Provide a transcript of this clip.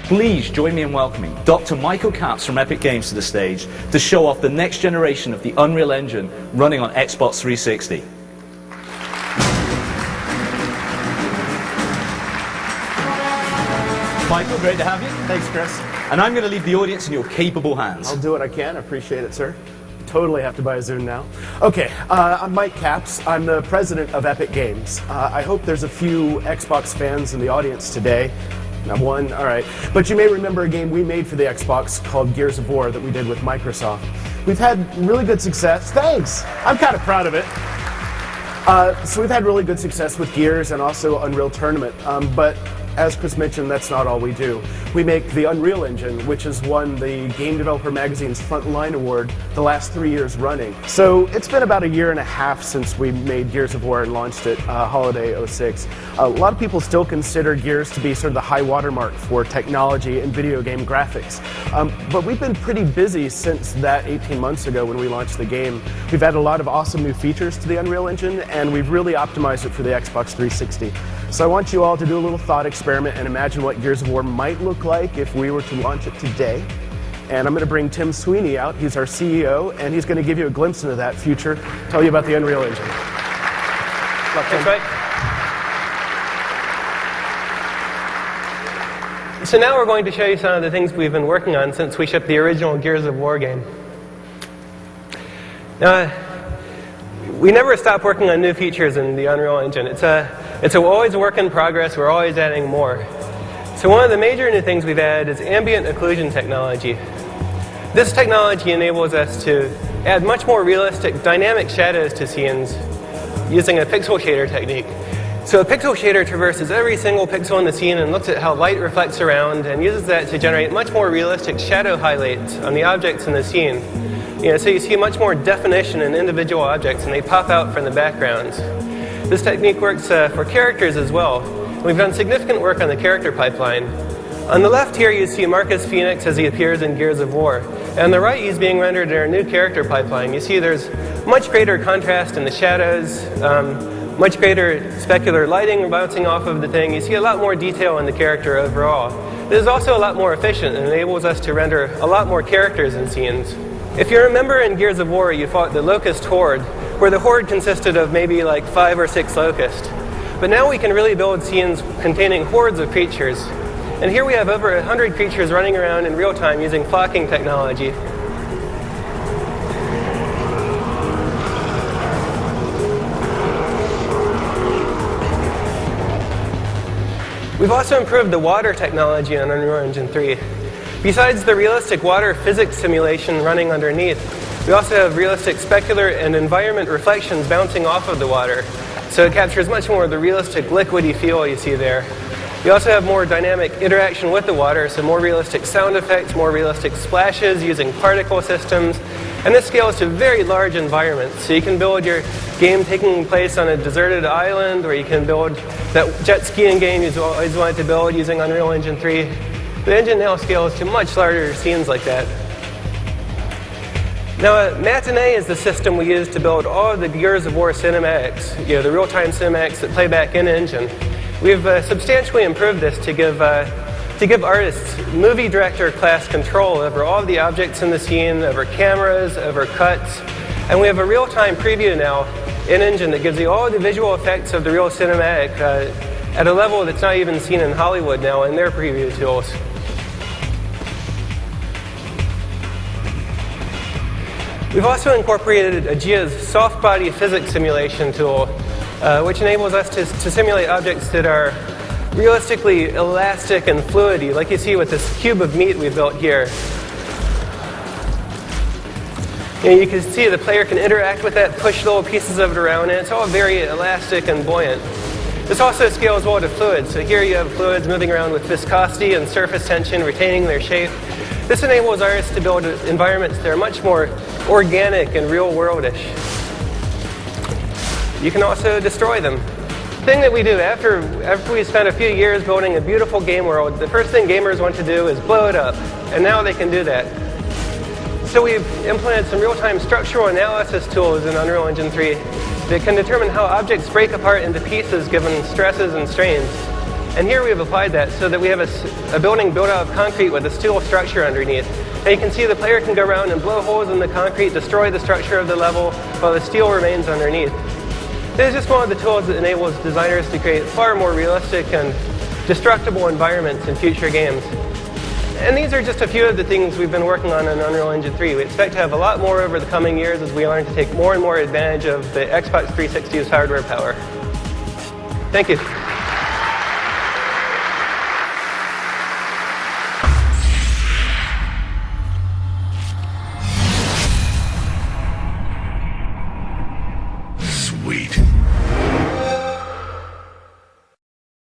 please join me in welcoming Dr. Michael Capps from Epic Games to the stage to show off the next generation of the Unreal Engine running on Xbox 360. Michael, great to have you. Thanks, Chris. And I'm going to leave the audience in your capable hands. I'll do what I can. I appreciate it, sir. Totally have to buy a Zune now. Okay, I'm Mike Capps. I'm the president of Epic Games. I hope there's a few Xbox fans in the audience today. Not one, all right. But you may remember a game we made for the Xbox called Gears of War that we did with Microsoft. We've had really good success. Thanks! I'm kind of proud of it. So we've had really good success with Gears and also Unreal Tournament. But as Chris mentioned, that's not all we do. We make the Unreal Engine, which has won the Game Developer Magazine's Frontline Award the last 3 years running. So it's been about 1.5 years since we made Gears of War and launched it holiday '06. A lot of people still consider Gears to be sort of the high watermark for technology and video game graphics. But we've been pretty busy since that 18 months ago when we launched the game. We've added a lot of awesome new features to the Unreal Engine, and we've really optimized it for the Xbox 360. So I want you all to do a little thought experiment and imagine what Gears of War might look like if we were to launch it today. And I'm going to bring Tim Sweeney out. He's our CEO, and he's going to give you a glimpse into that future, tell you about the Unreal Engine. Thanks, Mike. So now we're going to show you some of the things we've been working on since we shipped the original Gears of War game. Now, we never stop working on new features in the Unreal Engine. It's always a work in progress. We're always adding more. So one of the major new things we've added is ambient occlusion technology. This technology enables us to add much more realistic dynamic shadows to scenes using a pixel shader technique. So a pixel shader traverses every single pixel in the scene and looks at how light reflects around and uses that to generate much more realistic shadow highlights on the objects in the scene. So you see much more definition in individual objects and they pop out from the backgrounds. This technique works for characters as well. We've done significant work on the character pipeline. On the left here you see Marcus Phoenix as he appears in Gears of War. And on the right he's being rendered in our new character pipeline. You see there's much greater contrast in the shadows, much greater specular lighting bouncing off of the thing. You see a lot more detail in the character overall. This is also a lot more efficient and enables us to render a lot more characters in scenes. If you remember in Gears of War, you fought the Locust Horde, where the Horde consisted of maybe like 5 or 6 locusts. But now we can really build scenes containing hordes of creatures. And here we have over 100 creatures running around in real time using flocking technology. We've also improved the water technology on Unreal Engine 3. Besides the realistic water physics simulation running underneath, we also have realistic specular and environment reflections bouncing off of the water. So it captures much more of the realistic liquidy feel you see there. We also have more dynamic interaction with the water, so more realistic sound effects, more realistic splashes using particle systems. And this scales to very large environments. So you can build your game taking place on a deserted island, or you can build that jet skiing game you've always wanted to build using Unreal Engine 3. The engine now scales to much larger scenes like that. Now, Matinee is the system we use to build all of the Gears of War cinematics, the real-time cinematics that play back in engine. We've substantially improved this to give artists movie director class control over all of the objects in the scene, over cameras, over cuts. And we have a real-time preview now in engine that gives you all the visual effects of the real cinematic at a level that's not even seen in Hollywood now in their preview tools. We've also incorporated Aegea's soft body physics simulation tool, which enables us to simulate objects that are realistically elastic and fluidy, like you see with this cube of meat we built here. You can see the player can interact with that, push little pieces of it around, and it's all very elastic and buoyant. This also scales well to fluids. So here you have fluids moving around with viscosity and surface tension, retaining their shape. This enables artists to build environments that are much more organic and real-worldish. You can also destroy them. The thing that we do after we spend a few years building a beautiful game world, the first thing gamers want to do is blow it up. And now they can do that. So we've implemented some real-time structural analysis tools in Unreal Engine 3 that can determine how objects break apart into pieces given stresses and strains. And here we have applied that so that we have a building built out of concrete with a steel structure underneath. And you can see the player can go around and blow holes in the concrete, destroy the structure of the level, while the steel remains underneath. This is just one of the tools that enables designers to create far more realistic and destructible environments in future games. And these are just a few of the things we've been working on in Unreal Engine 3. We expect to have a lot more over the coming years as we learn to take more and more advantage of the Xbox 360's hardware power. Thank you. Sweet.